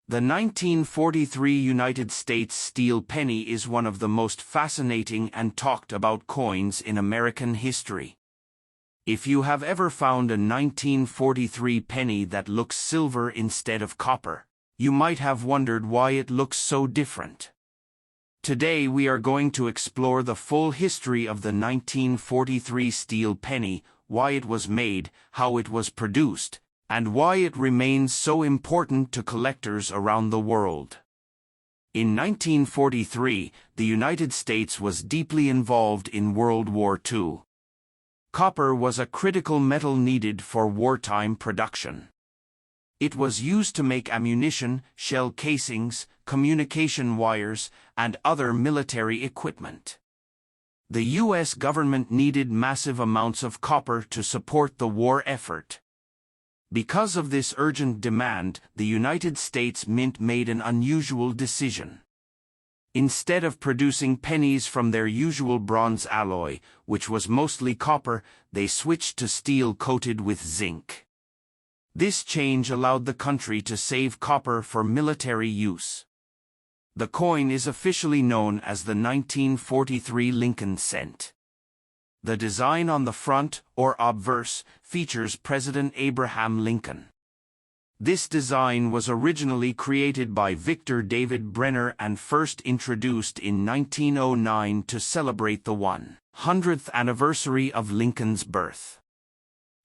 The 1943 United States steel penny is one of the most fascinating and talked about coins in American history. If you have ever found a 1943 penny that looks silver instead of copper, you might have wondered why it looks so different. Today we are going to explore the full history of the 1943 steel penny, why it was made, how it was produced, and why it remains so important to collectors around the world. In 1943, the United States was deeply involved in World War II. Copper was a critical metal needed for wartime production. It was used to make ammunition, shell casings, communication wires, and other military equipment. The U.S. government needed massive amounts of copper to support the war effort. Because of this urgent demand, the United States Mint made an unusual decision. Instead of producing pennies from their usual bronze alloy, which was mostly copper, they switched to steel coated with zinc. This change allowed the country to save copper for military use. The coin is officially known as the 1943 Lincoln cent. The design on the front, or obverse, features President Abraham Lincoln. This design was originally created by Victor David Brenner and first introduced in 1909 to celebrate the 100th anniversary of Lincoln's birth.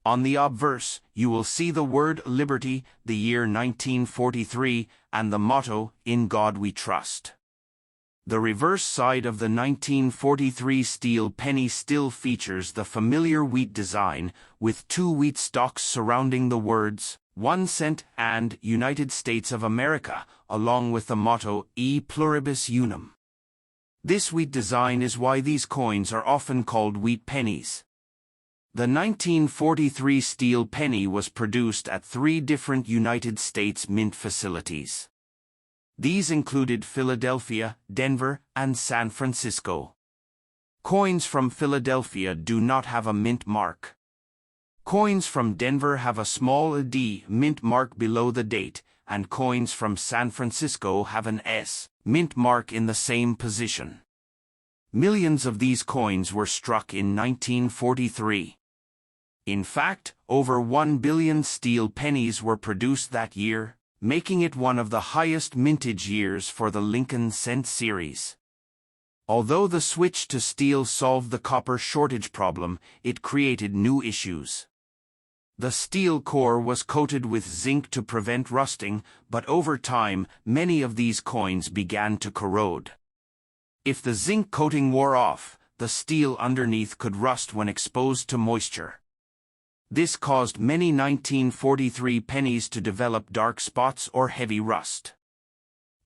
On the obverse, you will see the word Liberty, the year 1943, and the motto, In God We Trust. The reverse side of the 1943 steel penny still features the familiar wheat design, with two wheat stalks surrounding the words, 1 cent and United States of America, along with the motto, E Pluribus Unum. This wheat design is why these coins are often called wheat pennies. The 1943 steel penny was produced at 3 different United States Mint facilities. These included Philadelphia, Denver, and San Francisco. Coins from Philadelphia do not have a mint mark. Coins from Denver have a small D mint mark below the date, and coins from San Francisco have an S mint mark in the same position. Millions of these coins were struck in 1943. In fact, over 1 billion steel pennies were produced that year, making it one of the highest mintage years for the Lincoln cent series. Although the switch to steel solved the copper shortage problem, it created new issues. The steel core was coated with zinc to prevent rusting, but over time, many of these coins began to corrode. If the zinc coating wore off, the steel underneath could rust when exposed to moisture. This caused many 1943 pennies to develop dark spots or heavy rust.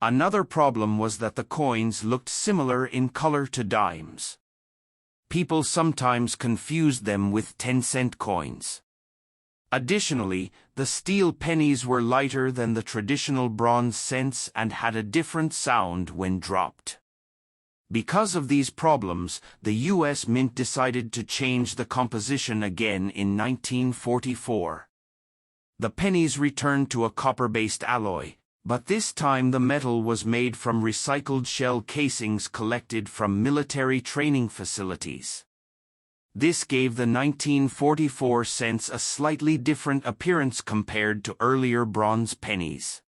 Another problem was that the coins looked similar in color to dimes. People sometimes confused them with 10-cent coins. Additionally, the steel pennies were lighter than the traditional bronze cents and had a different sound when dropped. Because of these problems, the U.S. Mint decided to change the composition again in 1944. The pennies returned to a copper-based alloy, but this time the metal was made from recycled shell casings collected from military training facilities. This gave the 1944 cents a slightly different appearance compared to earlier bronze pennies.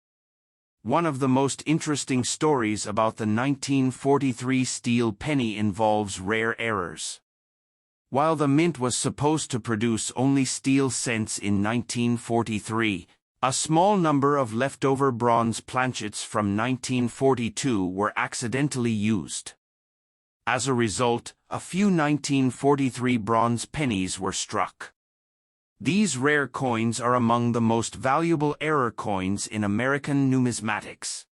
One of the most interesting stories about the 1943 steel penny involves rare errors. While the mint was supposed to produce only steel cents in 1943, a small number of leftover bronze planchets from 1942 were accidentally used. As a result, a few 1943 bronze pennies were struck. These rare coins are among the most valuable error coins in American numismatics.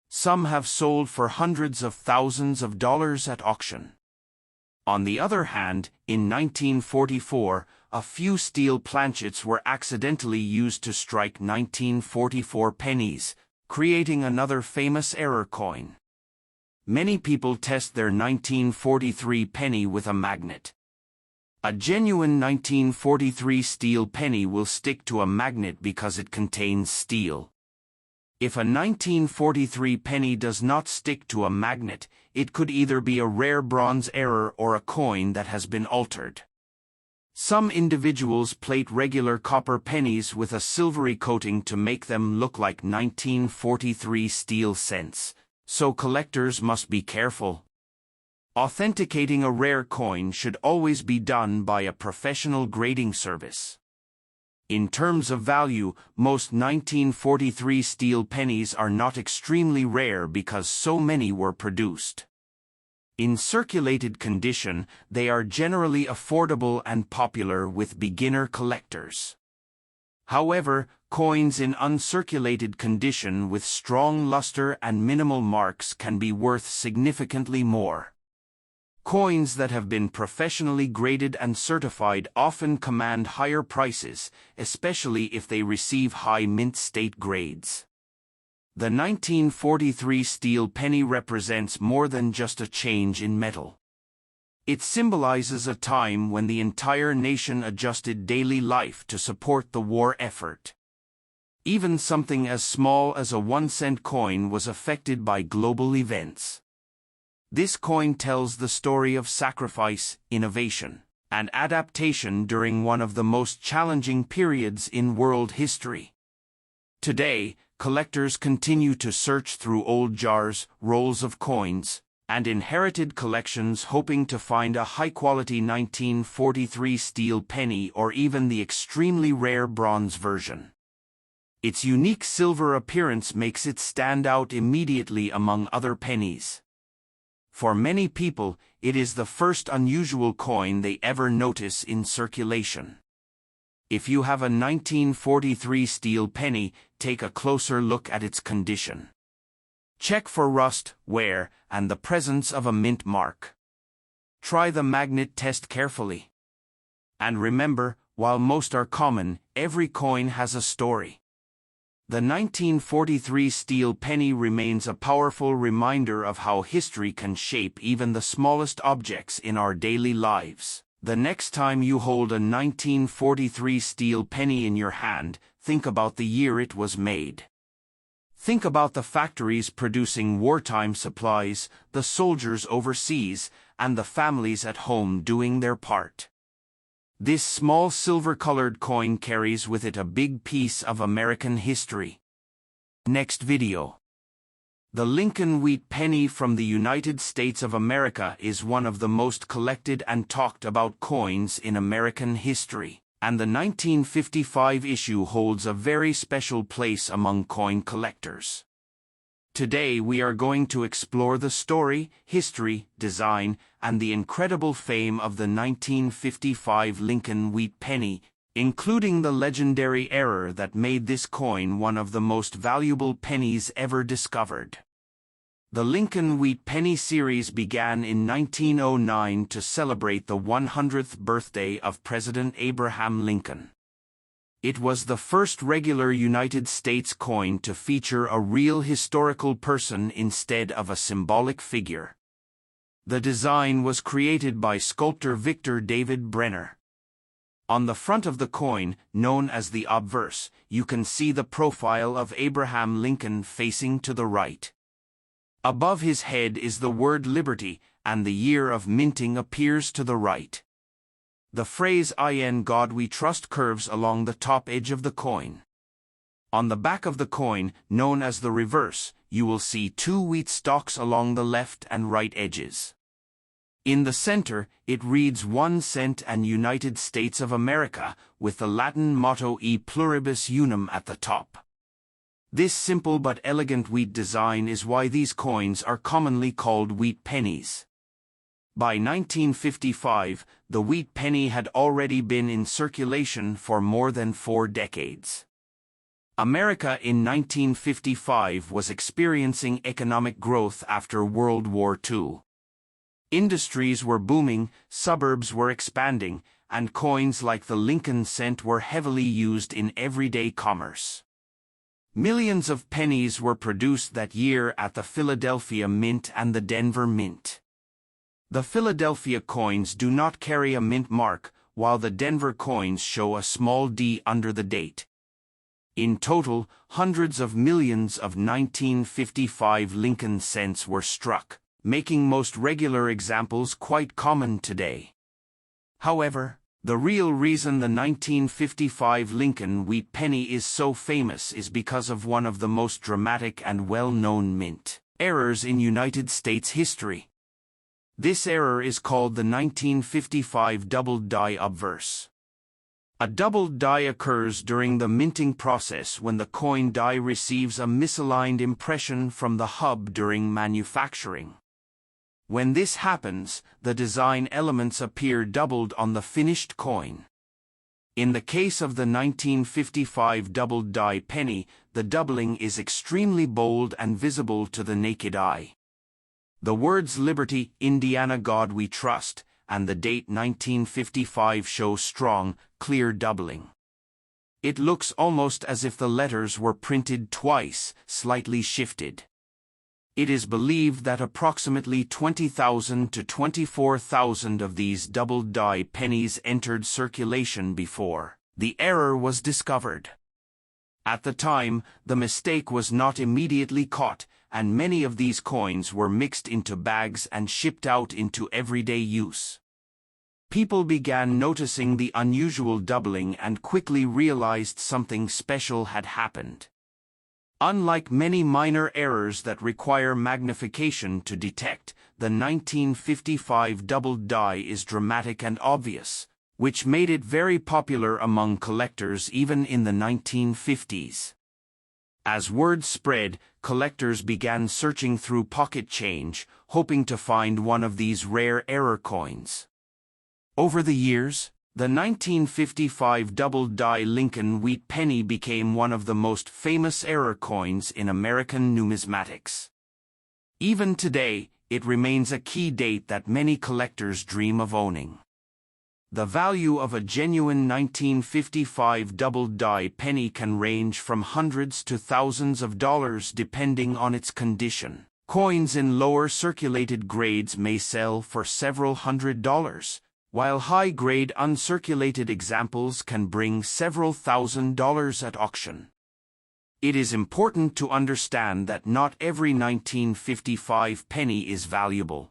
Some have sold for hundreds of thousands of dollars at auction. On the other hand, in 1944, a few steel planchets were accidentally used to strike 1944 pennies, creating another famous error coin. Many people test their 1943 penny with a magnet. A genuine 1943 steel penny will stick to a magnet because it contains steel. If a 1943 penny does not stick to a magnet, it could either be a rare bronze error or a coin that has been altered. Some individuals plate regular copper pennies with a silvery coating to make them look like 1943 steel cents, so collectors must be careful. Authenticating a rare coin should always be done by a professional grading service. In terms of value, most 1943 steel pennies are not extremely rare because so many were produced. In circulated condition, they are generally affordable and popular with beginner collectors. However, coins in uncirculated condition with strong luster and minimal marks can be worth significantly more. Coins that have been professionally graded and certified often command higher prices, especially if they receive high mint state grades. The 1943 steel penny represents more than just a change in metal. It symbolizes a time when the entire nation adjusted daily life to support the war effort. Even something as small as a 1-cent coin was affected by global events. This coin tells the story of sacrifice, innovation, and adaptation during one of the most challenging periods in world history. Today, collectors continue to search through old jars, rolls of coins, and inherited collections hoping to find a high-quality 1943 steel penny or even the extremely rare bronze version. Its unique silver appearance makes it stand out immediately among other pennies. For many people, it is the first unusual coin they ever notice in circulation. If you have a 1943 steel penny, take a closer look at its condition. Check for rust, wear, and the presence of a mint mark. Try the magnet test carefully. And remember, while most are common, every coin has a story. The 1943 steel penny remains a powerful reminder of how history can shape even the smallest objects in our daily lives. The next time you hold a 1943 steel penny in your hand, think about the year it was made. Think about the factories producing wartime supplies, the soldiers overseas, and the families at home doing their part. This small silver-colored coin carries with it a big piece of American history. Next video. The Lincoln Wheat Penny from the United States of America is one of the most collected and talked about coins in American history, and the 1955 issue holds a very special place among coin collectors. Today we are going to explore the story, history, design, and the incredible fame of the 1955 Lincoln Wheat Penny, including the legendary error that made this coin one of the most valuable pennies ever discovered. The Lincoln Wheat Penny series began in 1909 to celebrate the 100th birthday of President Abraham Lincoln. It was the first regular United States coin to feature a real historical person instead of a symbolic figure. The design was created by sculptor Victor David Brenner. On the front of the coin, known as the obverse, you can see the profile of Abraham Lincoln facing to the right. Above his head is the word Liberty, and the year of minting appears to the right. The phrase "In God We Trust" curves along the top edge of the coin. On the back of the coin, known as the reverse, you will see two wheat stalks along the left and right edges. In the center, it reads 1 cent and United States of America, with the Latin motto E pluribus unum at the top. This simple but elegant wheat design is why these coins are commonly called wheat pennies. By 1955, the wheat penny had already been in circulation for more than 4 decades. America in 1955 was experiencing economic growth after World War II. Industries were booming, suburbs were expanding, and coins like the Lincoln cent were heavily used in everyday commerce. Millions of pennies were produced that year at the Philadelphia Mint and the Denver Mint. The Philadelphia coins do not carry a mint mark, while the Denver coins show a small D under the date. In total, hundreds of millions of 1955 Lincoln cents were struck, making most regular examples quite common today. However, the real reason the 1955 Lincoln Wheat Penny is so famous is because of one of the most dramatic and well-known mint errors in United States history. This error is called the 1955 doubled die obverse. A doubled die occurs during the minting process when the coin die receives a misaligned impression from the hub during manufacturing. When this happens, the design elements appear doubled on the finished coin. In the case of the 1955 doubled die penny, the doubling is extremely bold and visible to the naked eye. The words Liberty, Indiana God We Trust, and the date 1955 show strong, clear doubling. It looks almost as if the letters were printed twice, slightly shifted. It is believed that approximately 20,000 to 24,000 of these doubled die pennies entered circulation before the error was discovered. At the time, the mistake was not immediately caught, and many of these coins were mixed into bags and shipped out into everyday use. People began noticing the unusual doubling and quickly realized something special had happened. Unlike many minor errors that require magnification to detect, the 1955 doubled die is dramatic and obvious, which made it very popular among collectors even in the 1950s. As word spread, collectors began searching through pocket change, hoping to find one of these rare error coins. Over the years, the 1955 doubled die Lincoln Wheat Penny became one of the most famous error coins in American numismatics. Even today, it remains a key date that many collectors dream of owning. The value of a genuine 1955 doubled die penny can range from hundreds to thousands of dollars depending on its condition. Coins in lower circulated grades may sell for several $100s, while high-grade uncirculated examples can bring several $1,000s at auction. It is important to understand that not every 1955 penny is valuable.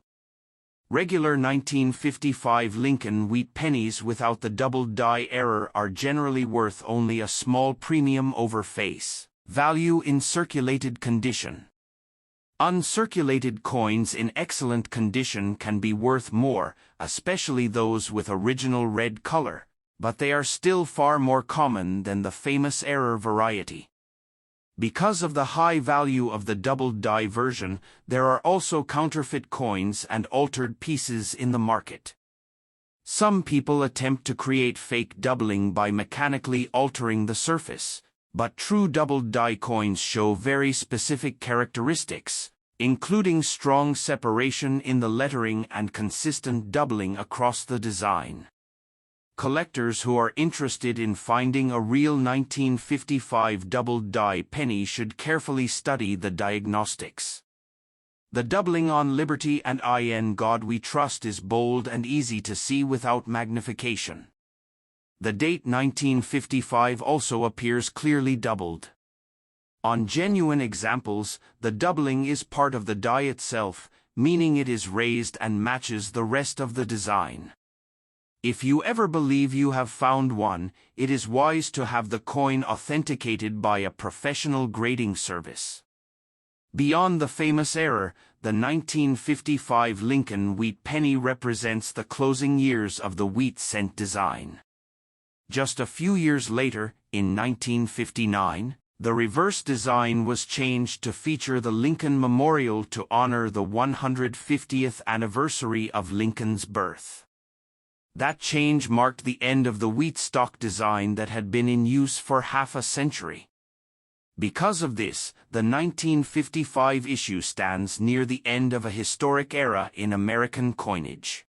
Regular 1955 Lincoln Wheat Pennies without the doubled die error are generally worth only a small premium over face value in circulated condition. Uncirculated coins in excellent condition can be worth more, especially those with original red color, but they are still far more common than the famous error variety. Because of the high value of the doubled die version, there are also counterfeit coins and altered pieces in the market. Some people attempt to create fake doubling by mechanically altering the surface, but true doubled die coins show very specific characteristics, including strong separation in the lettering and consistent doubling across the design. Collectors who are interested in finding a real 1955 doubled die penny should carefully study the diagnostics. The doubling on Liberty and In God We Trust is bold and easy to see without magnification. The date 1955 also appears clearly doubled. On genuine examples, the doubling is part of the die itself, meaning it is raised and matches the rest of the design. If you ever believe you have found one, it is wise to have the coin authenticated by a professional grading service. Beyond the famous error, the 1955 Lincoln Wheat Penny represents the closing years of the wheat cent design. Just a few years later, in 1959, the reverse design was changed to feature the Lincoln Memorial to honor the 150th anniversary of Lincoln's birth. That change marked the end of the wheat stock design that had been in use for half a century. Because of this, the 1955 issue stands near the end of a historic era in American coinage.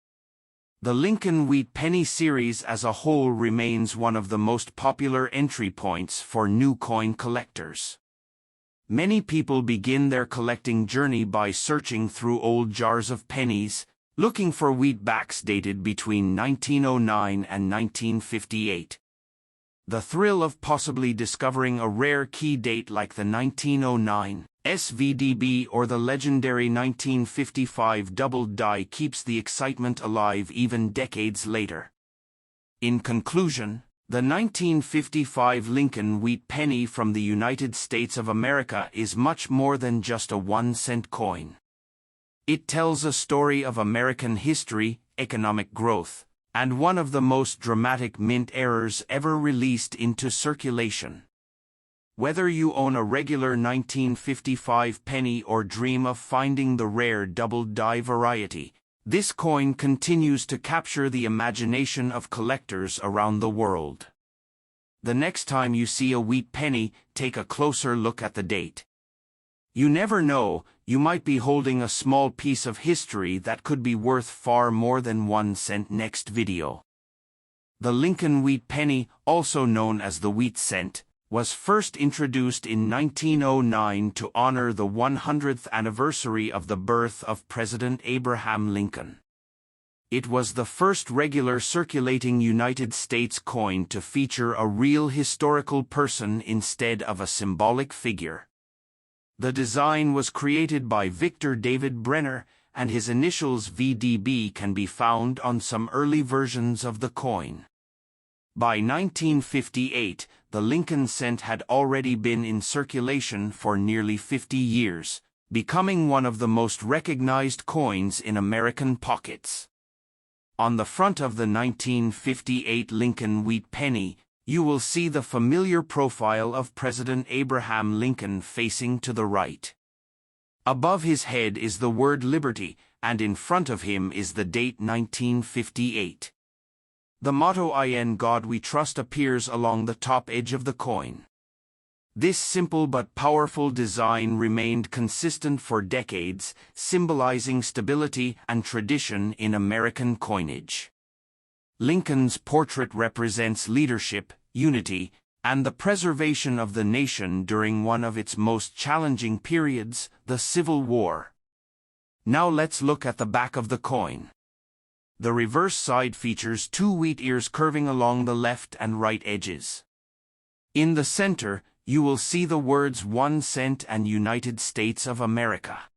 The Lincoln Wheat Penny series as a whole remains one of the most popular entry points for new coin collectors. Many people begin their collecting journey by searching through old jars of pennies, looking for wheat backs dated between 1909 and 1958. The thrill of possibly discovering a rare key date like the 1909 SVDB or the legendary 1955 doubled die keeps the excitement alive even decades later. In conclusion, the 1955 Lincoln Wheat Penny from the United States of America is much more than just a 1-cent coin. It tells a story of American history, economic growth, and one of the most dramatic mint errors ever released into circulation. Whether you own a regular 1955 penny or dream of finding the rare double die variety, this coin continues to capture the imagination of collectors around the world. The next time you see a wheat penny, take a closer look at the date. You never know, you might be holding a small piece of history that could be worth far more than 1 cent. Next video. The Lincoln Wheat Penny, also known as the wheat cent, was first introduced in 1909 to honor the 100th anniversary of the birth of President Abraham Lincoln. It was the first regular circulating United States coin to feature a real historical person instead of a symbolic figure. The design was created by Victor David Brenner, and his initials VDB can be found on some early versions of the coin. By 1958, the Lincoln cent had already been in circulation for nearly 50 years, becoming one of the most recognized coins in American pockets. On the front of the 1958 Lincoln Wheat Penny, you will see the familiar profile of President Abraham Lincoln facing to the right. Above his head is the word Liberty, and in front of him is the date 1958. The motto "In God We Trust" appears along the top edge of the coin. This simple but powerful design remained consistent for decades, symbolizing stability and tradition in American coinage. Lincoln's portrait represents leadership, unity, and the preservation of the nation during one of its most challenging periods, the Civil War. Now let's look at the back of the coin. The reverse side features 2 wheat ears curving along the left and right edges. In the center, you will see the words 1 cent and United States of America.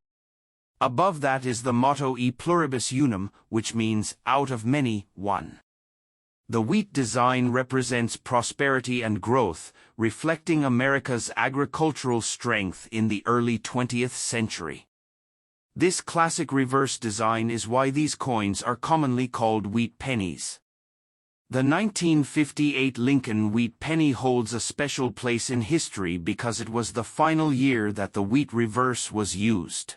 Above that is the motto E pluribus unum, which means out of many, one. The wheat design represents prosperity and growth, reflecting America's agricultural strength in the early 20th century. This classic reverse design is why these coins are commonly called wheat pennies. The 1958 Lincoln Wheat Penny holds a special place in history because it was the final year that the wheat reverse was used.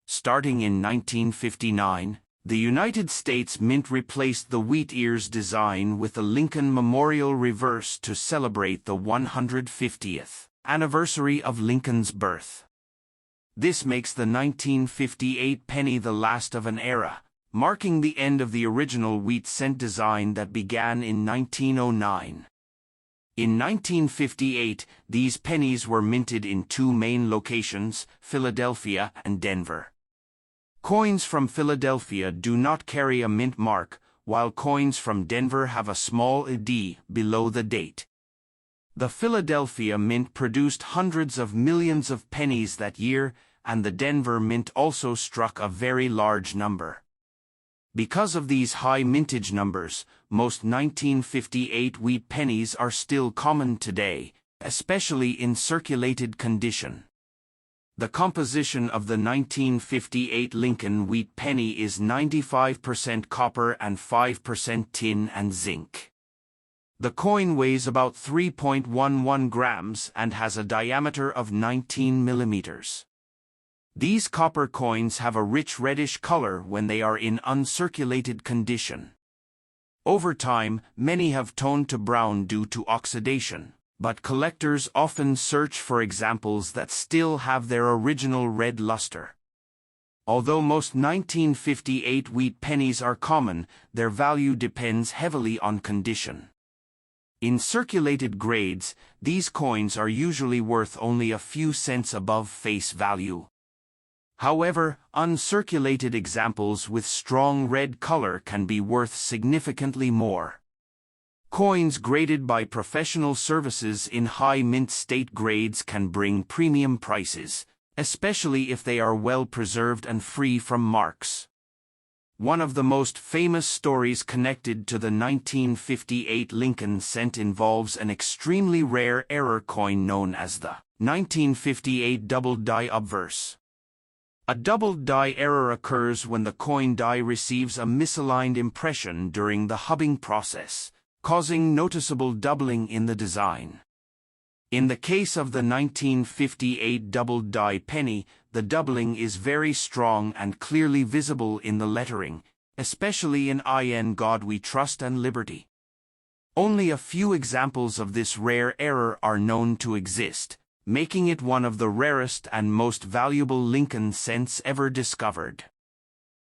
Starting in 1959, the United States Mint replaced the wheat ears design with the Lincoln Memorial reverse to celebrate the 150th anniversary of Lincoln's birth. This makes the 1958 penny the last of an era, marking the end of the original wheat cent design that began in 1909. In 1958, these pennies were minted in 2 main locations, Philadelphia and Denver. Coins from Philadelphia do not carry a mint mark, while coins from Denver have a small D below the date. The Philadelphia Mint produced hundreds of millions of pennies that year, and the Denver Mint also struck a very large number. Because of these high mintage numbers, most 1958 wheat pennies are still common today, especially in circulated condition. The composition of the 1958 Lincoln Wheat Penny is 95% copper and 5% tin and zinc. The coin weighs about 3.11 grams and has a diameter of 19 millimeters. These copper coins have a rich reddish color when they are in uncirculated condition. Over time, many have toned to brown due to oxidation, but collectors often search for examples that still have their original red luster. Although most 1958 wheat pennies are common, their value depends heavily on condition. In circulated grades, these coins are usually worth only a few cents above face value. However, uncirculated examples with strong red color can be worth significantly more. Coins graded by professional services in high mint state grades can bring premium prices, especially if they are well preserved and free from marks. One of the most famous stories connected to the 1958 Lincoln cent involves an extremely rare error coin known as the 1958 double die obverse. A double die error occurs when the coin die receives a misaligned impression during the hubbing process, causing noticeable doubling in the design. In the case of the 1958 double die penny, the doubling is very strong and clearly visible in the lettering, especially in "In God We Trust and Liberty." Only a few examples of this rare error are known to exist, making it one of the rarest and most valuable Lincoln cents ever discovered.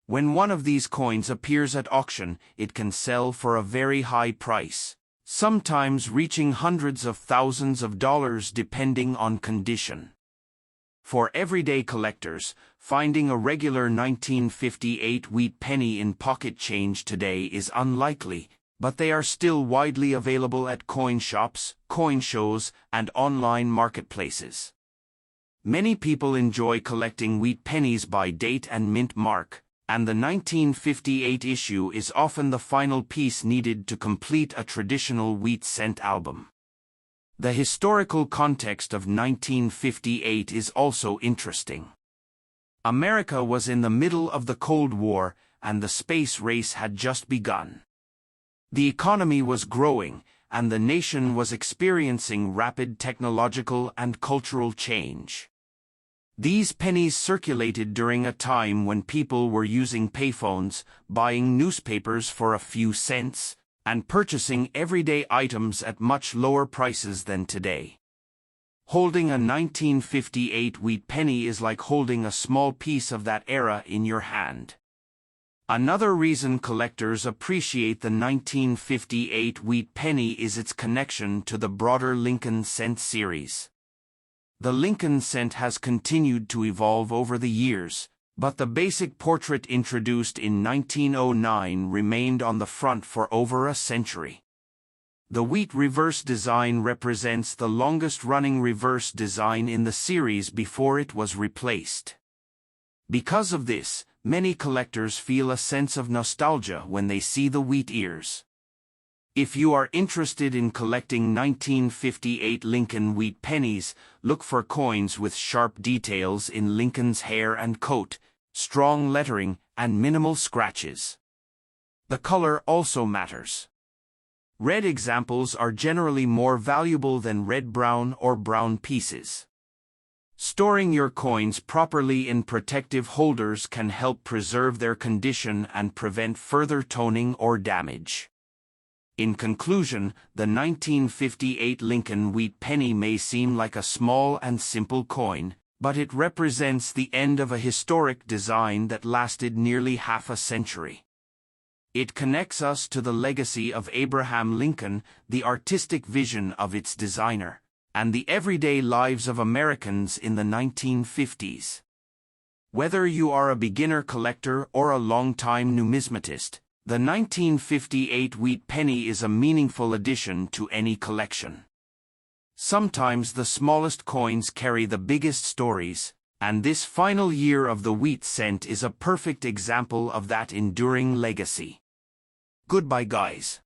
When one of these coins appears at auction, it can sell for a very high price, sometimes reaching hundreds of thousands of dollars depending on condition. For everyday collectors, finding a regular 1958 wheat penny in pocket change today is unlikely, but they are still widely available at coin shops, coin shows, and online marketplaces. Many people enjoy collecting wheat pennies by date and mint mark, and the 1958 issue is often the final piece needed to complete a traditional wheat cent album. The historical context of 1958 is also interesting. America was in the middle of the Cold War, and the space race had just begun. The economy was growing, and the nation was experiencing rapid technological and cultural change. These pennies circulated during a time when people were using payphones, buying newspapers for a few cents, and purchasing everyday items at much lower prices than today. Holding a 1958 wheat penny is like holding a small piece of that era in your hand. Another reason collectors appreciate the 1958 wheat penny is its connection to the broader Lincoln cent series. The Lincoln cent has continued to evolve over the years, but the basic portrait introduced in 1909 remained on the front for over a century. The wheat reverse design represents the longest-running reverse design in the series before it was replaced. Because of this, many collectors feel a sense of nostalgia when they see the wheat ears. If you are interested in collecting 1958 Lincoln wheat pennies, look for coins with sharp details in Lincoln's hair and coat, strong lettering, and minimal scratches. The color also matters. Red examples are generally more valuable than red-brown or brown pieces. Storing your coins properly in protective holders can help preserve their condition and prevent further toning or damage. In conclusion, the 1958 Lincoln wheat penny may seem like a small and simple coin, but it represents the end of a historic design that lasted nearly half a century. It connects us to the legacy of Abraham Lincoln, the artistic vision of its designer, and the everyday lives of Americans in the 1950s. Whether you are a beginner collector or a long-time numismatist, the 1958 wheat penny is a meaningful addition to any collection. Sometimes the smallest coins carry the biggest stories, and this final year of the wheat cent is a perfect example of that enduring legacy. Goodbye, guys.